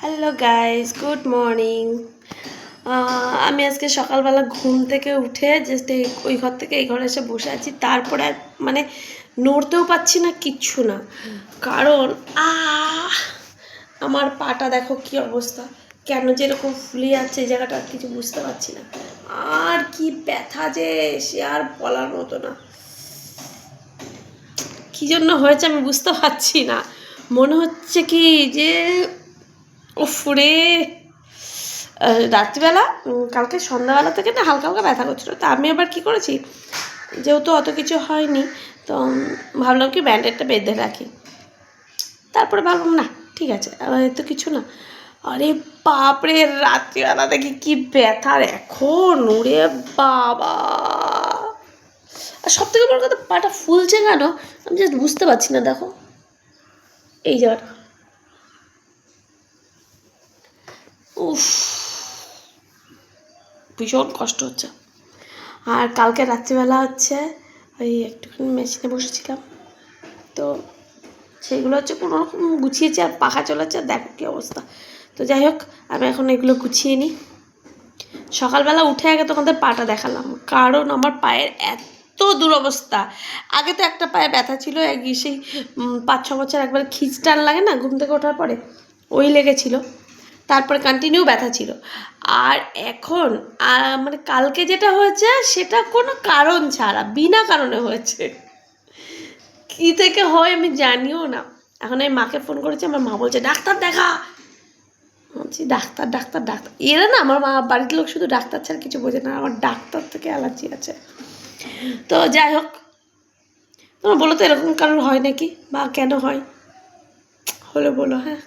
Hello guys, good morning. আমি আজকে সকালবেলা ঘুম থেকে উঠে জাস্ট ওই ঘর থেকে এই ঘরে এসে বসে আছি। তারপরে মানে নড়তেও পাচ্ছি না, কিচ্ছু না। কারণ আমার পাটা দেখো কি অবস্থা, কেন যে এরকম ফুলে যাচ্ছে এই জায়গাটা, কিছু বুঝতে পারছি না। আর কি ব্যথা যে, সে আর বলার মতো না। কী জন্য হয়েছে আমি বুঝতে পারছি না। মনে হচ্ছে কি যে ফুরে রাত্রিবেলা কালকে সন্ধ্যাবেলা থেকে না হালকা হালকা ব্যথা করছিলো। তো আমি আবার কী করেছি, যেহেতু অত কিছু হয়নি, তো ভাবলাম কি ব্যান্ডেডটা বেঁধে রাখি। তারপরে ভাবলাম না ঠিক আছে, তো কিছু না। আরে বাপরে, রাত্রিবেলা দেখি কি ব্যথা এখন, ওরে বাবা। আর সব থেকে বড় কথা, পাটা ফুলছে কেন আমি জাস্ট বুঝতে পারছি না। দেখো এই জায়গাটা, উফ, ভীষণ কষ্ট হচ্ছে। আর কালকে রাত্রিবেলা হচ্ছে ওই একটুখানি মেশিনে বসেছিলাম, তো সেইগুলো হচ্ছে কোনো রকম গুছিয়েছি, আর পাখা চলেছে, দেখো কী অবস্থা। তো যাই হোক, আমি এখন এগুলো গুছিয়ে নিই। সকালবেলা উঠে আগে তোমাদের পাটা দেখালাম, কারণ আমার পায়ের এত দুরবস্থা। আগে তো একটা পায়ে ব্যথা ছিল, সেই 5-6 বছর একবার খিঁচটান লাগে না ঘুম থেকে ওঠার পরে, ওই লেগেছিল। তারপরে কন্টিনিউ ব্যথা ছিল। আর এখন মানে কালকে যেটা হয়েছে সেটা কোনো কারণ ছাড়া, বিনা কারণে হয়েছে। কী থেকে হয় আমি জানিও না। এখন আমি মাকে ফোন করেছি, আমার মা বলছে ডাক্তার দেখা। বলছি ডাক্তার ডাক্তার ডাক্তার, এরা না, আমার মা বাড়ির লোক শুধু ডাক্তার ছাড়া কিছু বোঝে না। আমার ডাক্তার থেকে অ্যালার্জি আছে। তো যাই হোক, তোমার বলো তো এরকম কারোর হয় নাকি, বা কেন হয়, হলে বলো। হ্যাঁ।